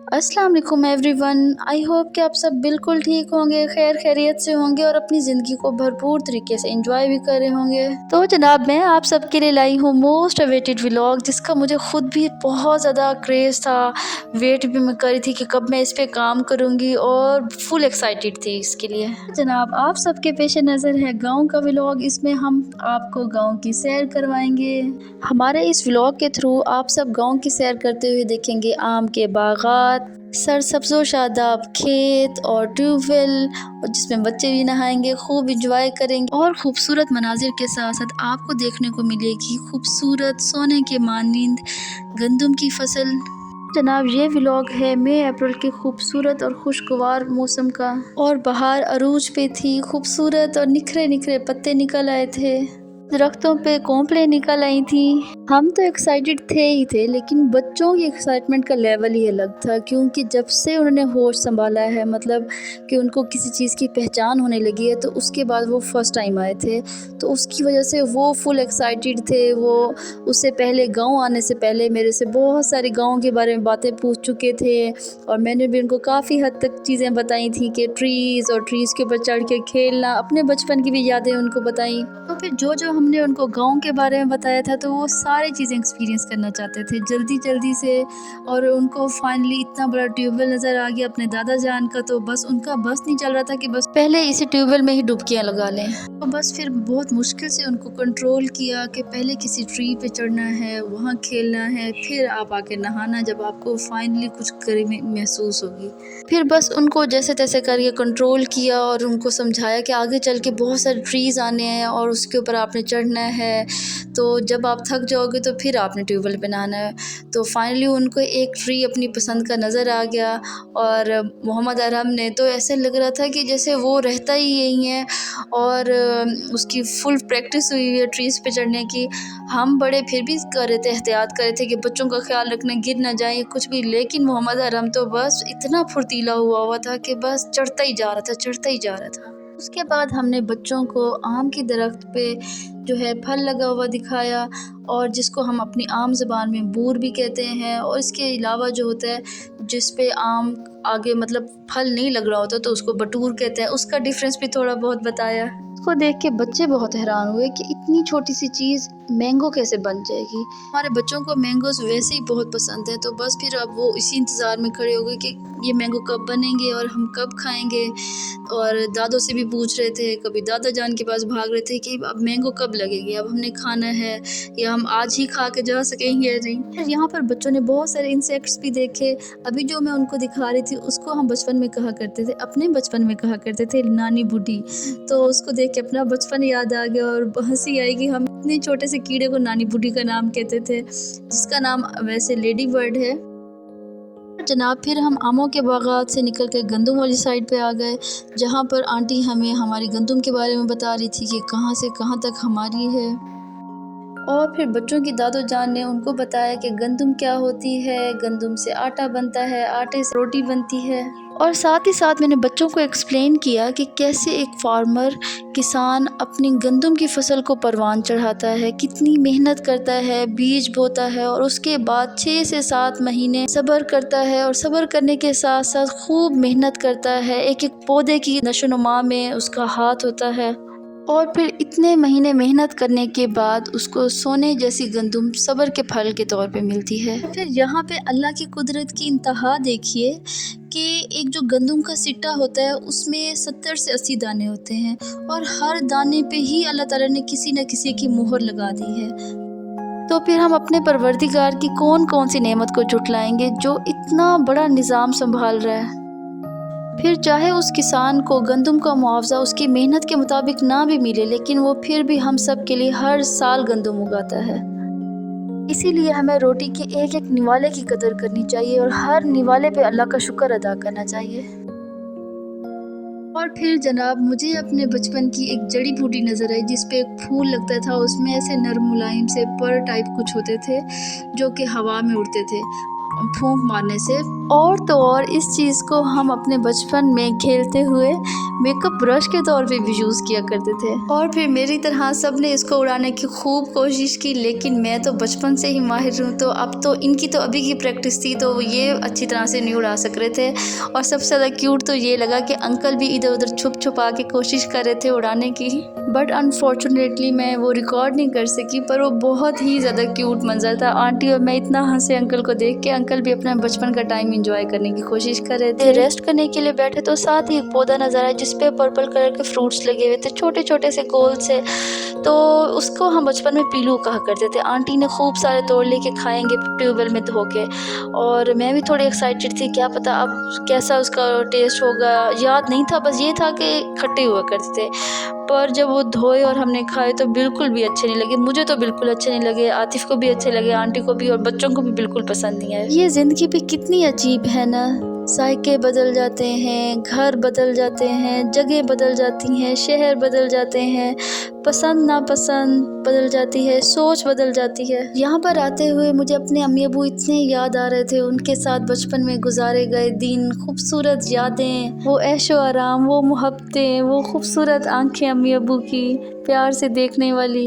अस्सलाम वालेकुम everyone. I hope कि आप सब बिल्कुल ठीक होंगे, खैर खैरियत से होंगे और अपनी ज़िंदगी को भरपूर तरीके से एंजॉय भी कर रहे होंगे। तो जनाब मैं आप सबके लिए लाई हूँ मोस्ट अवेटेड व्लॉग, जिसका मुझे ख़ुद भी बहुत ज़्यादा क्रेज़ था। वेट भी मैं कर रही थी कि कब मैं इस पे काम करूँगी और फुल एक्साइटेड थी इसके लिए। जनाब आप सबके पेश नज़र है गाँव का व्लॉग। इसमें हम आपको गाँव की सैर करवाएंगे। हमारे इस व्लॉग के थ्रू आप सब गाँव की सैर करते हुए देखेंगे आम के बागात, सरसब्ज़ व शादाब खेत और ट्यूबवेल, और जिसमें बच्चे भी नहाएंगे, खूब इंजॉय करेंगे और खूबसूरत मनाजिर के साथ साथ आपको देखने को मिलेगी खूबसूरत सोने के मानिंद गंदम की फसल। जनाब ये व्लॉग है मई अप्रैल के खूबसूरत और खुशगवार मौसम का, और बहार अरूज पे थी, खूबसूरत और निखरे निखरे पत्ते निकल आए थे, दरख्तों पे कोंपलें निकल आई थी। हम तो एक्साइटेड थे ही थे, लेकिन बच्चों की एक्साइटमेंट का लेवल ही अलग था, क्योंकि जब से उन्होंने होश संभाला है, मतलब कि उनको किसी चीज़ की पहचान होने लगी है, तो उसके बाद वो फर्स्ट टाइम आए थे, तो उसकी वजह से वो फुल एक्साइटेड थे। वो उससे पहले गांव आने से पहले मेरे से बहुत सारे गांव के बारे में बातें पूछ चुके थे, और मैंने भी उनको काफ़ी हद तक चीज़ें बताई थी कि ट्रीज़ और ट्रीज़ के ऊपर चढ़ के खेलना, अपने बचपन की भी यादें उनको बताई। तो फिर जो हमने उनको गांव के बारे में बताया था, तो वो सारी चीज़ें एक्सपीरियंस करना चाहते थे जल्दी जल्दी से। और उनको फाइनली इतना बड़ा ट्यूबवेल नज़र आ गया अपने दादा जान का, तो बस उनका बस नहीं चल रहा था कि बस पहले इसी ट्यूबवेल में ही डुबकियां लगा लें। तो बस फिर बहुत मुश्किल से उनको कंट्रोल किया कि पहले किसी ट्री पे चढ़ना है, वहाँ खेलना है, फिर आप आके नहाना जब आपको फाइनली कुछ गर्मी महसूस होगी। फिर बस उनको जैसे तैसे करके कंट्रोल किया और उनको समझाया कि आगे चल के बहुत सारे ट्रीज़ आने हैं और उसके ऊपर आपने चढ़ना है, तो जब आप थक जाओगे तो फिर आपने ट्यूबवेल पे नहाना है। तो फाइनली उनको एक ट्री अपनी पसंद का नज़र आ गया, और मोहम्मद अरहम ने तो ऐसे लग रहा था कि जैसे वो रहता ही यही है, और उसकी फुल प्रैक्टिस हुई है ट्रीज़ पे चढ़ने की। हम बड़े फिर भी कर रहे थे, एहतियात कर रहे थे कि बच्चों का ख्याल रखना, गिर ना जाए कुछ भी, लेकिन मोहम्मद अरहम तो बस इतना फुर्तीला हुआ था कि बस चढ़ता ही जा रहा था, चढ़ता ही जा रहा था। उसके बाद हमने बच्चों को आम की दरख्त पे जो है फल लगा हुआ दिखाया, और जिसको हम अपनी आम ज़बान में बूर भी कहते हैं, और इसके अलावा जो होता है जिस पे आम आगे मतलब फल नहीं लग रहा होता, तो उसको बटूर कहते हैं, उसका डिफरेंस भी थोड़ा बहुत बताया। उसको देख के बच्चे बहुत हैरान हुए कि इतनी छोटी सी चीज़ मैंगो कैसे बन जाएगी। हमारे बच्चों को मैंगोज़ वैसे ही बहुत पसंद है, तो बस फिर अब वो इसी इंतज़ार में खड़े हो गए कि ये मैंगो कब बनेंगे और हम कब खाएंगे। और दादों से भी पूछ रहे थे, कभी दादा जान के पास भाग रहे थे कि अब मैंगो कब लगेगी, अब हमने खाना है या हम आज ही खा के जा सकेंगे या नहीं। यहाँ पर बच्चों ने बहुत सारे इंसेक्ट्स भी देखे। अभी जो मैं उनको दिखा रही थी उसको हम बचपन में कहा करते थे, अपने बचपन में कहा करते थे नानी बूढ़ी, तो उसको देख के अपना बचपन याद आ गया और हंसी आई कि हम इतने छोटे से कीड़े को नानी बूढ़ी का नाम कहते थे, जिसका नाम वैसे लेडी बर्ड है। जनाब फिर हम आमों के बागात से निकल कर गंदम वाली साइड पे आ गए, जहाँ पर आंटी हमें हमारी गंदम के बारे में बता रही थी कि कहाँ से कहाँ तक हमारी है। और फिर बच्चों की दादो जान ने उनको बताया कि गंदम क्या होती है, गंदम से आटा बनता है, आटे से रोटी बनती है। और साथ ही साथ मैंने बच्चों को एक्सप्लेन किया कि कैसे एक फार्मर किसान अपनी गंदम की फसल को परवान चढ़ाता है, कितनी मेहनत करता है, बीज बोता है, और उसके बाद 6 से 7 महीने सब्र करता है, और सब्र करने के साथ साथ खूब मेहनत करता है, एक एक पौधे की नशोनुमा में उसका हाथ होता है, और फिर इतने महीने मेहनत करने के बाद उसको सोने जैसी गंदम सब्र के फल के तौर पे मिलती है। फिर यहाँ पे अल्लाह की कुदरत की इंतहा देखिए कि एक जो गंदम का सिट्टा होता है उसमें 70 से 80 दाने होते हैं, और हर दाने पे ही अल्लाह ताला ने किसी न किसी की मुहर लगा दी है। तो फिर हम अपने परवरदिगार की कौन कौन सी नेमत को झुटलाएंगे जो इतना बड़ा निज़ाम संभाल रहा है। फिर चाहे उस किसान को गंदम का मुआवजा उसकी मेहनत के मुताबिक ना भी मिले, लेकिन वो फिर भी हम सब के लिए हर साल गंदम उगाता है। इसीलिए हमें रोटी के एक एक निवाले की कदर करनी चाहिए, और हर निवाले पे अल्लाह का शुक्र अदा करना चाहिए। और फिर जनाब मुझे अपने बचपन की एक जड़ी बूटी नज़र आई, जिस पे एक फूल लगता था, उसमें ऐसे नरम मुलायम से पर टाइप कुछ होते थे जो कि हवा में उड़ते थे। फूंक मारने से। और तो और इस चीज़ को हम अपने बचपन में खेलते हुए मेकअप ब्रश के तौर पे भी यूज़ किया करते थे। और फिर मेरी तरह सब ने इसको उड़ाने की खूब कोशिश की, लेकिन मैं तो बचपन से ही माहिर हूँ, तो अब तो इनकी तो अभी की प्रैक्टिस थी, तो ये अच्छी तरह से नहीं उड़ा सक रहे थे। और सबसे ज़्यादा क्यूट तो ये लगा कि अंकल भी इधर उधर छुप छुपा के कोशिश कर रहे थे उड़ाने की, बट अनफॉर्चुनेटली मैं वो रिकॉर्ड नहीं कर सकी। पर वो बहुत ही ज़्यादा क्यूट मंजर था। आंटी और मैं इतना हंसे अंकल को देख के। अंकल भी अपना बचपन का टाइम एंजॉय करने की कोशिश कर रहे थे। रेस्ट करने के लिए बैठे तो साथ ही एक पौधा नजर आया जिसपे पर्पल कलर के फ्रूट्स लगे हुए थे, छोटे छोटे से गोल से। तो उसको हम बचपन में पीलू कहा करते थे। आंटी ने खूब सारे तोड़ लेके खाएंगे ट्यूबवेल में धो के, और मैं भी थोड़ी एक्साइटेड थी, क्या पता अब कैसा उसका टेस्ट होगा। याद नहीं था, बस ये था कि खट्टे हुआ करते थे। पर जब वो धोए और हमने खाए तो बिल्कुल भी अच्छे नहीं लगे। मुझे तो बिल्कुल अच्छे नहीं लगे, आतिफ को भी अच्छे लगे, आंटी को भी, और बच्चों को भी बिल्कुल पसंद नहीं आए। ये ज़िंदगी भी कितनी अजीब है ना। जायके बदल जाते हैं, घर बदल जाते हैं, जगह बदल जाती हैं, शहर बदल जाते हैं, पसंद नापसंद बदल जाती है, सोच बदल जाती है। यहाँ पर आते हुए मुझे अपने अम्मी अबू इतने याद आ रहे थे। उनके साथ बचपन में गुजारे गए दिन, खूबसूरत यादें, वो ऐशो आराम, वो मोहब्बतें, वो खूबसूरत आंखें अम्मी अबू की प्यार से देखने वाली।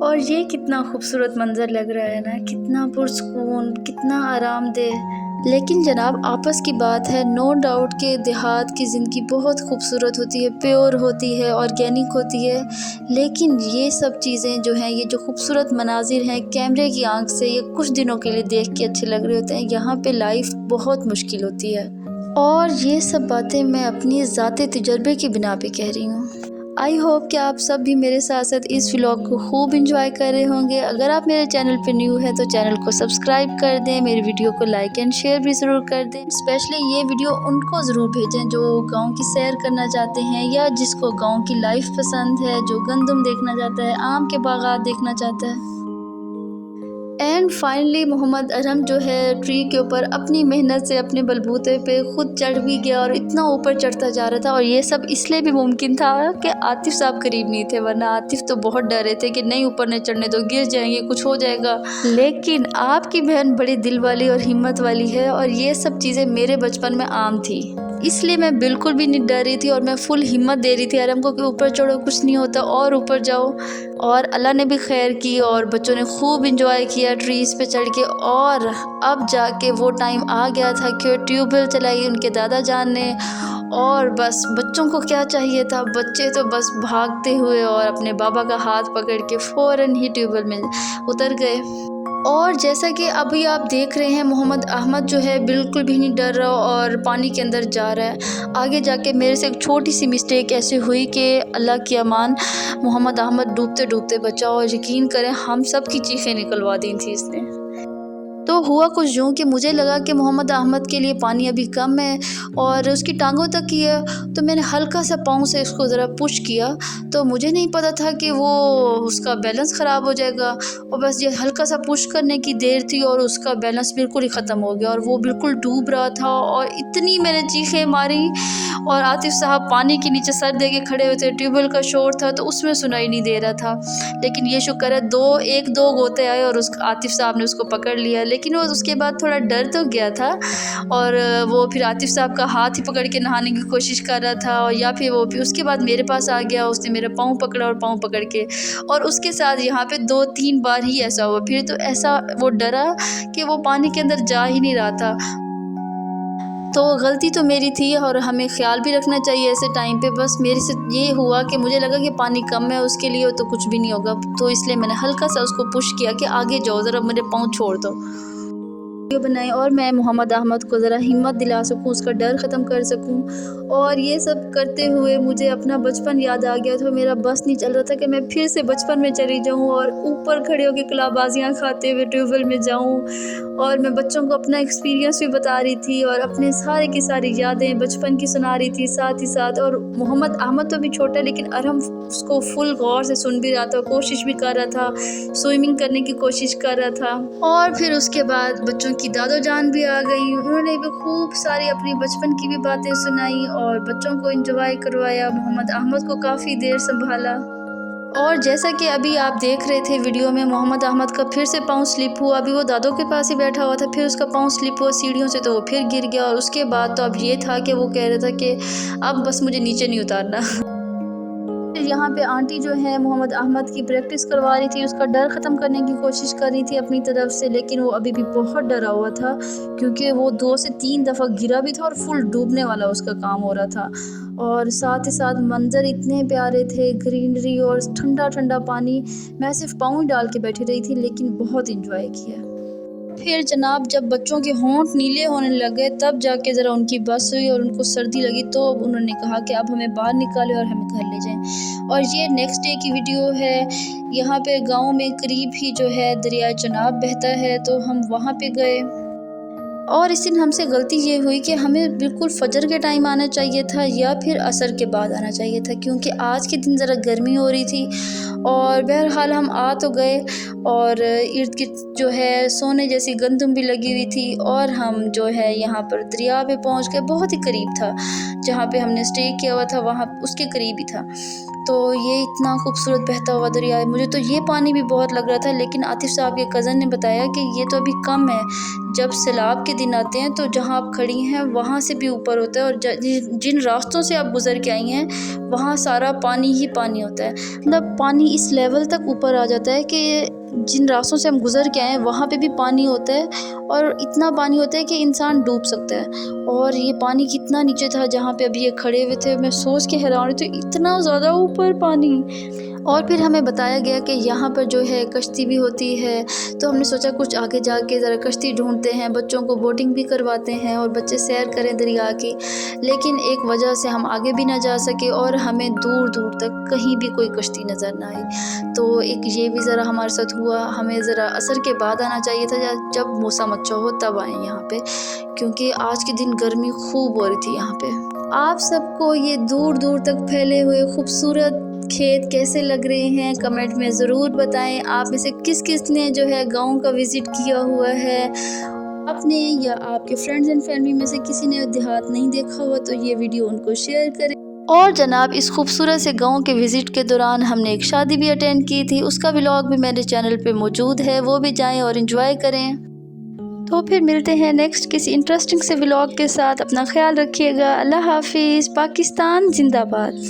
और ये कितना खूबसूरत मंजर लग रहा है ना, कितना पुरसकून, कितना आरामदेह। लेकिन जनाब आपस की बात है, नो डाउट कि देहात की ज़िंदगी बहुत खूबसूरत होती है, प्योर होती है, ऑर्गेनिक होती है। लेकिन ये सब चीज़ें जो हैं, ये जो खूबसूरत मनाजिर हैं, कैमरे की आंख से ये कुछ दिनों के लिए देख के अच्छे लग रहे होते हैं। यहाँ पे लाइफ बहुत मुश्किल होती है। और ये सब बातें मैं अपनी ज़ाती तजर्बे की बिना पे कह रही हूँ। आई होप कि आप सब भी मेरे साथ साथ इस व्लॉग को खूब इंजॉय कर रहे होंगे। अगर आप मेरे चैनल पे न्यू है तो चैनल को सब्सक्राइब कर दें, मेरी वीडियो को लाइक एंड शेयर भी ज़रूर कर दें। स्पेशली ये वीडियो उनको ज़रूर भेजें जो गांव की सैर करना चाहते हैं, या जिसको गांव की लाइफ पसंद है, जो गंदम देखना चाहता है, आम के बागात देखना चाहता है। एंड फाइनली मोहम्मद अरहम जो है ट्री के ऊपर अपनी मेहनत से अपने बलबूते पे खुद चढ़ भी गया, और इतना ऊपर चढ़ता जा रहा था। और ये सब इसलिए भी मुमकिन था कि आतिफ साहब करीब नहीं थे, वरना आतिफ तो बहुत डर रहे थे कि नहीं ऊपर नहीं चढ़ने दो, गिर जाएंगे, कुछ हो जाएगा। लेकिन आपकी बहन बड़ी दिल वाली और हिम्मत वाली है, और ये सब चीज़ें मेरे बचपन में आम थी, इसलिए मैं बिल्कुल भी नहीं डर रही थी। और मैं फुल हिम्मत दे रही थी अरहम को कि ऊपर चढ़ो, कुछ नहीं होता, और ऊपर जाओ। और अल्लाह ने भी खैर की, और बच्चों ने खूब इंजॉय किया ट्रीज़ पे चढ़ के। और अब जाके वो टाइम आ गया था कि ट्यूबवेल चलाई उनके दादा जान ने, और बस बच्चों को क्या चाहिए था, बच्चे तो बस भागते हुए और अपने बाबा का हाथ पकड़ के फ़ौरन ही ट्यूबवेल में उतर गए। और जैसा कि अभी आप देख रहे हैं, मोहम्मद अहमद जो है बिल्कुल भी नहीं डर रहा और पानी के अंदर जा रहा है। आगे जाके मेरे से एक छोटी सी मिस्टेक ऐसे हुई कि अल्लाह की अमान, मोहम्मद अहमद डूबते डूबते बचा, और यकीन करें हम सब की चीखें निकलवा दी थी इसने। तो हुआ कुछ यूँ कि मुझे लगा कि मोहम्मद अहमद के लिए पानी अभी कम है और उसकी टांगों तक ही है, तो मैंने हल्का सा पाँव से उसको ज़रा पुश किया। तो मुझे नहीं पता था कि वो उसका बैलेंस ख़राब हो जाएगा, और बस ये हल्का सा पुश करने की देर थी और उसका बैलेंस बिल्कुल ही ख़त्म हो गया, और वो बिल्कुल डूब रहा था। और इतनी मैंने चीखें मारी, और आतिफ साहब पानी के नीचे सर दे के खड़े हुए थे। ट्यूबवेल का शोर था तो उसमें सुनाई नहीं दे रहा था, लेकिन ये शुक्र है एक दो गोते आए और उस आतिफ साहब ने उसको पकड़ लिया। लेकिन वो उसके बाद थोड़ा डर तो गया था, और वो फिर आतिफ साहब का हाथ ही पकड़ के नहाने की कोशिश कर रहा था, और या फिर वो फिर उसके बाद मेरे पास आ गया, उसने मेरा पाँव पकड़ा और पाँव पकड़ के, और उसके साथ यहाँ पे 2-3 बार ही ऐसा हुआ। फिर तो ऐसा वो डरा कि वो पानी के अंदर जा ही नहीं रहा था। तो गलती तो मेरी थी, और हमें ख्याल भी रखना चाहिए ऐसे टाइम पे। बस मेरे से ये हुआ कि मुझे लगा कि पानी कम है उसके लिए तो कुछ भी नहीं होगा, तो इसलिए मैंने हल्का सा उसको पुश किया कि आगे जाओ, ज़रा मेरे पाँव छोड़ दो बनाई, और मैं मोहम्मद अहमद को ज़रा हिम्मत दिला सकूं, उसका डर ख़त्म कर सकूं। और ये सब करते हुए मुझे अपना बचपन याद आ गया, तो मेरा बस नहीं चल रहा था कि मैं फिर से बचपन में चली जाऊं और ऊपर खड़े होकर कलाबाजियाँ खाते हुए ट्यूबवेल में जाऊं। और मैं बच्चों को अपना एक्सपीरियंस भी बता रही थी और अपने सारे की सारी यादें बचपन की सुना रही थी साथ ही साथ। और मोहम्मद अहमद तो भी छोटा, लेकिन अरहम उसको फुल गौर से सुन भी रहा था, कोशिश भी कर रहा था, स्विमिंग करने की कोशिश कर रहा था। और फिर उसके बाद बच्चों की दादो जान भी आ गई, उन्होंने भी खूब सारी अपनी बचपन की भी बातें सुनाई और बच्चों को एंजॉय करवाया। मोहम्मद अहमद को काफ़ी देर संभाला। और जैसा कि अभी आप देख रहे थे वीडियो में, मोहम्मद अहमद का फिर से पाँव स्लिप हुआ। अभी वो दादों के पास ही बैठा हुआ था, फिर उसका पाँव स्लिप हुआ सीढ़ियों से, तो वो फिर गिर गया। और उसके बाद तो अब ये था कि वो कह रहा था कि अब बस मुझे नीचे नहीं उतारना। फिर यहाँ पे आंटी जो है मोहम्मद अहमद की प्रैक्टिस करवा रही थी, उसका डर ख़त्म करने की कोशिश कर रही थी अपनी तरफ से, लेकिन वो अभी भी बहुत डरा हुआ था क्योंकि वो 2 से 3 दफ़ा गिरा भी था और फुल डूबने वाला उसका काम हो रहा था। और साथ ही साथ मंज़र इतने प्यारे थे, ग्रीनरी और ठंडा ठंडा पानी। मैं सिर्फ पाँव ही डाल के बैठी रही थी, लेकिन बहुत इंजॉय किया। फिर जनाब जब बच्चों के होंठ नीले होने लगे तब जाके ज़रा उनकी बस हुई और उनको सर्दी लगी, तो अब उन्होंने कहा कि अब हमें बाहर निकालें और हमें घर ले जाएं। और ये नेक्स्ट डे की वीडियो है। यहाँ पे गांव में करीब ही जो है दरिया चनाब बहता है, तो हम वहाँ पे गए। और इस दिन हमसे गलती ये हुई कि हमें बिल्कुल फजर के टाइम आना चाहिए था या फिर असर के बाद आना चाहिए था, क्योंकि आज के दिन ज़रा गर्मी हो रही थी। और बहरहाल हम आ तो गए और इर्द गिर्द जो है सोने जैसी गंदम भी लगी हुई थी। और हम जो है यहाँ पर दरिया पे पहुँच गए, बहुत ही करीब था जहाँ पे हमने स्टे किया हुआ था, वहाँ उसके करीब ही था। तो ये इतना खूबसूरत बहता हुआ दरिया है। मुझे तो ये पानी भी बहुत लग रहा था, लेकिन आतिफ साहब के कज़न ने बताया कि ये तो अभी कम है, जब सैलाब के दिन आते हैं तो जहाँ आप खड़ी हैं वहाँ से भी ऊपर होता है। और जिन रास्तों से आप गुज़र के आई हैं वहाँ सारा पानी ही पानी होता है। मतलब पानी इस लेवल तक ऊपर आ जाता है कि जिन रास्तों से हम गुज़र के आए हैं वहाँ पे भी पानी होता है, और इतना पानी होता है कि इंसान डूब सकता है। और ये पानी कितना नीचे था जहाँ पे अभी ये खड़े हुए थे, मैं सोच के हैरान हुई थी, इतना ज़्यादा ऊपर पानी। और फिर हमें बताया गया कि यहाँ पर जो है कश्ती भी होती है, तो हमने सोचा कुछ आगे जाके ज़रा कश्ती ढूंढते हैं, बच्चों को बोटिंग भी करवाते हैं और बच्चे सैर करें दरिया की। लेकिन एक वजह से हम आगे भी ना जा सके और हमें दूर दूर तक कहीं भी कोई कश्ती नज़र ना आई। तो एक ये भी ज़रा हमारे साथ हुआ। हमें ज़रा असर के बाद आना चाहिए था, जब मौसम अच्छा हो तब आए यहाँ पे, क्योंकि आज के दिन गर्मी खूब हो रही थी यहाँ पे। आप सबको ये दूर दूर तक फैले हुए खूबसूरत खेत कैसे लग रहे हैं, कमेंट में ज़रूर बताएं। आप में से किस किस ने जो है गांव का विज़िट किया हुआ है आपने, या आपके फ्रेंड्स एंड फैमिली में से किसी ने देहात नहीं देखा हुआ, तो ये वीडियो उनको शेयर करें। और जनाब इस खूबसूरत से गांव के विज़िट के दौरान हमने एक शादी भी अटेंड की थी, उसका व्लॉग भी मेरे चैनल पे मौजूद है, वो भी जाएं और एंजॉय करें। तो फिर मिलते हैं नेक्स्ट किसी इंटरेस्टिंग से व्लॉग के साथ। अपना ख्याल रखिएगा। अल्लाह हाफिज़। पाकिस्तान जिंदाबाद।